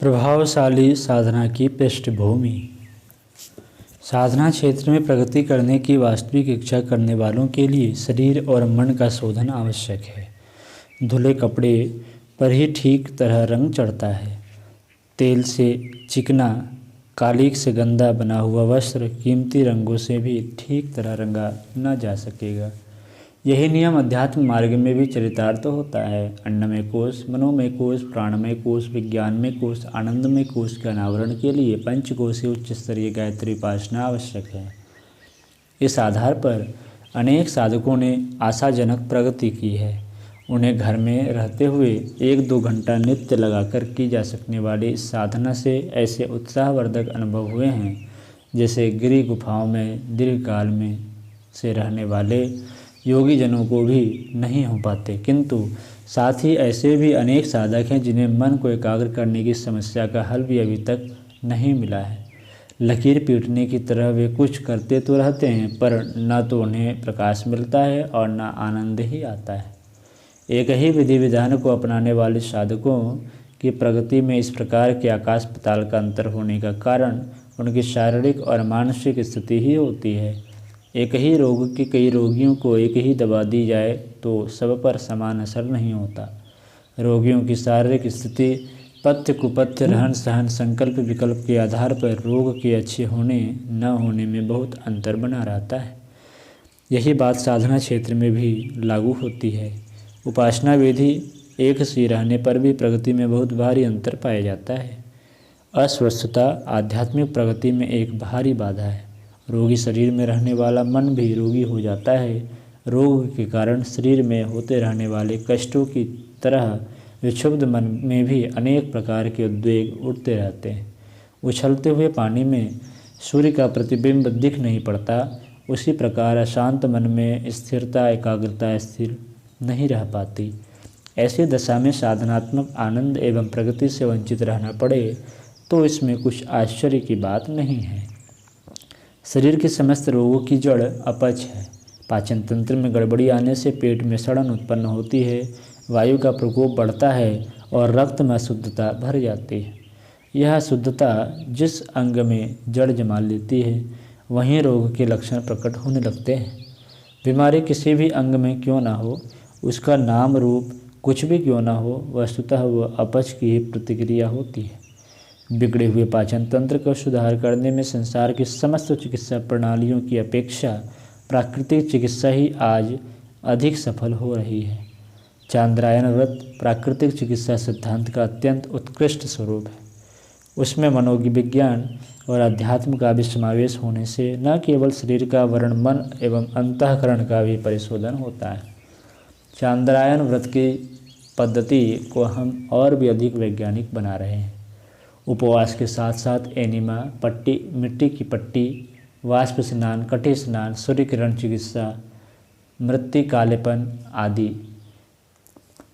प्रभावशाली साधना की पृष्ठभूमि। साधना क्षेत्र में प्रगति करने की वास्तविक इच्छा करने वालों के लिए शरीर और मन का शोधन आवश्यक है। धुले कपड़े पर ही ठीक तरह रंग चढ़ता है। तेल से चिकना, कालिख से गंदा बना हुआ वस्त्र कीमती रंगों से भी ठीक तरह रंगा न जा सकेगा। यही नियम अध्यात्म मार्ग में भी चरितार्थ होता है। अन्नमय कोश, मनोमय कोश, प्राणमय कोश, विज्ञानमय कोश, आनंदमय कोश के अनावरण के लिए पंचकोशीय उच्च स्तरीय गायत्री उपासना आवश्यक है। इस आधार पर अनेक साधकों ने आशाजनक प्रगति की है। उन्हें घर में रहते हुए 1-2 घंटा नित्य लगाकर की जा सकने वाली इस साधना से ऐसे उत्साहवर्धक अनुभव हुए हैं जैसे गिरि गुफाओं में दीर्घकाल में से रहने वाले योगी जनों को भी नहीं हो पाते। किंतु साथ ही ऐसे भी अनेक साधक हैं जिन्हें मन को एकाग्र करने की समस्या का हल भी अभी तक नहीं मिला है। लकीर पीटने की तरह वे कुछ करते तो रहते हैं पर न तो उन्हें प्रकाश मिलता है और न आनंद ही आता है। एक ही विधि विधान को अपनाने वाले साधकों की प्रगति में इस प्रकार के आकाश पाताल का अंतर होने का कारण उनकी शारीरिक और मानसिक स्थिति ही होती है। एक ही रोग के कई रोगियों को एक ही दवा दी जाए तो सब पर समान असर नहीं होता। रोगियों की शारीरिक स्थिति, पथ्य कुपथ्य, रहन सहन, संकल्प विकल्प के आधार पर रोग के अच्छे होने न होने में बहुत अंतर बना रहता है। यही बात साधना क्षेत्र में भी लागू होती है। उपासना विधि एक सी रहने पर भी प्रगति में बहुत भारी अंतर पाया जाता है। अस्वस्थता आध्यात्मिक प्रगति में एक भारी बाधा है। रोगी शरीर में रहने वाला मन भी रोगी हो जाता है। रोग के कारण शरीर में होते रहने वाले कष्टों की तरह विक्षुब्ध मन में भी अनेक प्रकार के उद्वेग उठते रहते हैं। उछलते हुए पानी में सूर्य का प्रतिबिंब दिख नहीं पड़ता, उसी प्रकार अशांत मन में स्थिरता, एकाग्रता स्थिर नहीं रह पाती। ऐसी दशा में साधनात्मक आनंद एवं प्रगति से वंचित रहना पड़े तो इसमें कुछ आश्चर्य की बात नहीं है। शरीर के समस्त रोगों की जड़ अपच है। पाचन तंत्र में गड़बड़ी आने से पेट में सड़न उत्पन्न होती है, वायु का प्रकोप बढ़ता है और रक्त में अशुद्धता भर जाती है। यह अशुद्धता जिस अंग में जड़ जमा लेती है वहीं रोग के लक्षण प्रकट होने लगते हैं। बीमारी किसी भी अंग में क्यों ना हो, उसका नाम रूप कुछ भी क्यों ना हो, वस्तुतः वह अपच की ही प्रतिक्रिया होती है। बिगड़े हुए पाचन तंत्र को सुधार करने में संसार की समस्त चिकित्सा प्रणालियों की अपेक्षा प्राकृतिक चिकित्सा ही आज अधिक सफल हो रही है। चांद्रायन व्रत प्राकृतिक चिकित्सा सिद्धांत का अत्यंत उत्कृष्ट स्वरूप है। उसमें मनोविज्ञान और अध्यात्म का भी समावेश होने से न केवल शरीर का वर्ण, मन एवं अंतःकरण का भी परिशोधन होता है। चांद्रायन व्रत की पद्धति को हम और भी अधिक वैज्ञानिक बना रहे हैं। उपवास के साथ साथ एनिमा, पट्टी, मिट्टी की पट्टी, वाष्प स्नान, कठि स्नान, सूर्य किरण चिकित्सा, मृत्यु कालेपन आदि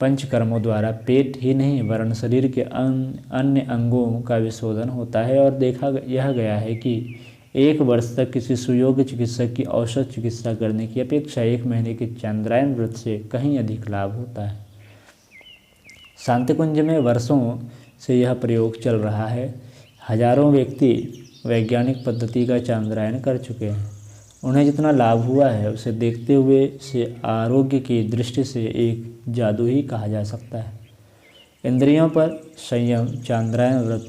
पंचकर्मों द्वारा पेट ही नहीं वरन शरीर के अन्य अंगों का विशोधन होता है। और देखा यह गया है कि 1 वर्ष तक किसी सुयोग्य चिकित्सक की औषध चिकित्सा करने की अपेक्षा 1 महीने के चांद्रायन व्रत से कहीं अधिक लाभ होता है। शांतिकुंज में वर्षों से यह प्रयोग चल रहा है। हजारों व्यक्ति वैज्ञानिक पद्धति का चांद्रायन कर चुके हैं। उन्हें जितना लाभ हुआ है उसे देखते हुए इसे आरोग्य की दृष्टि से एक जादू ही कहा जा सकता है। इंद्रियों पर संयम चांद्रायन व्रत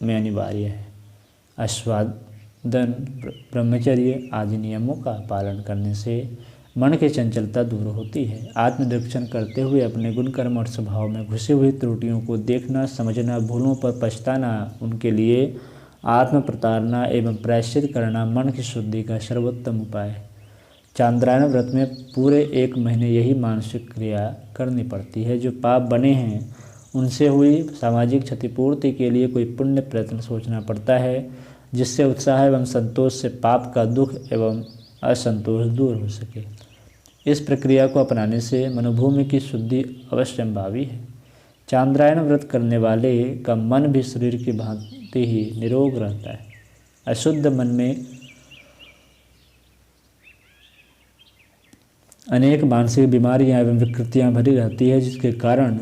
में अनिवार्य है। आस्वादन, ब्रह्मचर्य आदि नियमों का पालन करने से मन की चंचलता दूर होती है। आत्मनिरीक्षण करते हुए अपने गुण, कर्म और स्वभाव में घुसी हुई त्रुटियों को देखना, समझना, भूलों पर पछताना, उनके लिए आत्म प्रताड़ना एवं प्रायश्चित करना मन की शुद्धि का सर्वोत्तम उपाय है। चांद्रायन व्रत में पूरे 1 महीने यही मानसिक क्रिया करनी पड़ती है। जो पाप बने हैं उनसे हुई सामाजिक क्षतिपूर्ति के लिए कोई पुण्य प्रयत्न सोचना पड़ता है, जिससे उत्साह एवं संतोष से पाप का दुख एवं असंतोष दूर हो सके। इस प्रक्रिया को अपनाने से मनोभूमि की शुद्धि अवश्यंभावी है। चांद्रायन व्रत करने वाले का मन भी शरीर की भांति ही निरोग रहता है। अशुद्ध मन में अनेक मानसिक बीमारियां एवं विकृतियां भरी रहती है, जिसके कारण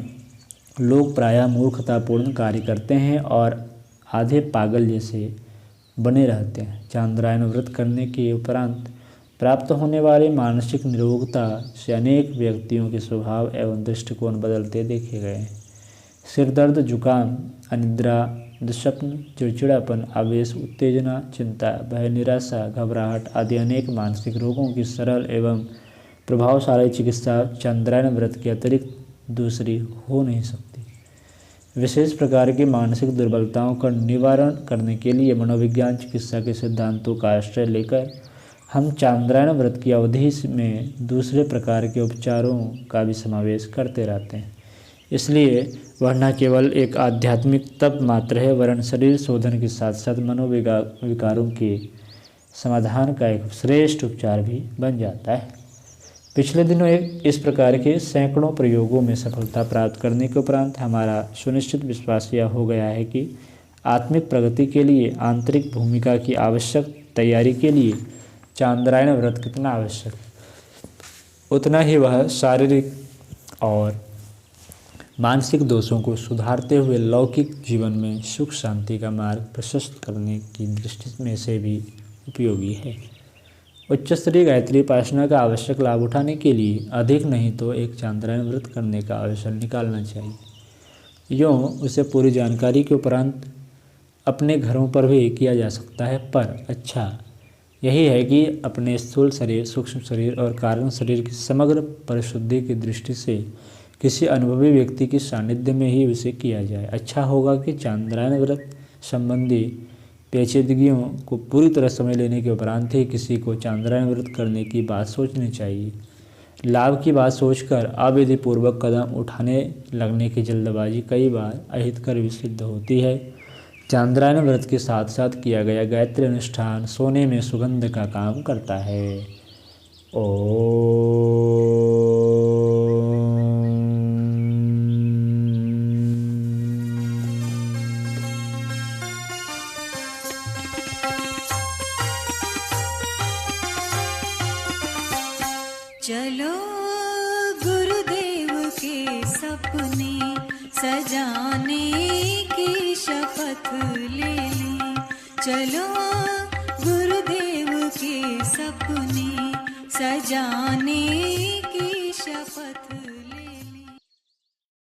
लोग प्रायः मूर्खतापूर्ण कार्य करते हैं और आधे पागल जैसे बने रहते हैं। चांद्रायन व्रत करने के उपरांत प्राप्त होने वाली मानसिक निरोगता से अनेक व्यक्तियों के स्वभाव एवं दृष्टिकोण बदलते देखे गए हैं। सिर दर्द, जुकाम, अनिद्रा, दुःस्वप्न, चिड़चिड़ापन, आवेश, उत्तेजना, चिंता, भय, निराशा, घबराहट आदि अनेक मानसिक रोगों की सरल एवं प्रभावशाली चिकित्सा चांद्रायन व्रत के अतिरिक्त दूसरी हो नहीं सकती। विशेष प्रकार की मानसिक दुर्बलताओं का निवारण करने के लिए मनोविज्ञान चिकित्सा के सिद्धांतों का आश्रय लेकर हम चांद्रायन व्रत की अवधि में दूसरे प्रकार के उपचारों का भी समावेश करते रहते हैं। इसलिए वह न केवल एक आध्यात्मिक तप मात्र है, वरन शरीर शोधन के साथ साथ मनोविकारों के समाधान का एक श्रेष्ठ उपचार भी बन जाता है। पिछले दिनों इस प्रकार के सैकड़ों प्रयोगों में सफलता प्राप्त करने के उपरांत हमारा सुनिश्चित विश्वास यह हो गया है कि आत्मिक प्रगति के लिए आंतरिक भूमिका की आवश्यक तैयारी के लिए चांद्रायन व्रत कितना आवश्यक है, उतना ही वह शारीरिक और मानसिक दोषों को सुधारते हुए लौकिक जीवन में सुख शांति का मार्ग प्रशस्त करने की दृष्टि में से भी उपयोगी है। उच्च स्तरीय गायत्री उपासना का आवश्यक लाभ उठाने के लिए अधिक नहीं तो एक चांद्रायन व्रत करने का अवसर निकालना चाहिए। यूँ उसे पूरी जानकारी के उपरांत अपने घरों पर भी किया जा सकता है, पर अच्छा यही है कि अपने स्थूल शरीर, सूक्ष्म शरीर और कारण शरीर की समग्र परिशुद्धि की दृष्टि से किसी अनुभवी व्यक्ति के सानिध्य में ही उसे किया जाए। अच्छा होगा कि चांद्रायन व्रत संबंधी पेचीदगियों को पूरी तरह समझ लेने के उपरांत ही किसी को चांद्रायन व्रत करने की बात सोचनी चाहिए। लाभ की बात सोचकर अविधिपूर्वक कदम उठाने लगने की जल्दबाजी कई बार अहितकर भी सिद्ध होती है। चांद्रायन व्रत के साथ साथ किया गया गायत्री अनुष्ठान सोने में सुगंध का काम करता है। चलो गुरुदेव के सपने सजाने की शपथ ले लें। चलो गुरुदेव के सपने सजाने की शपथ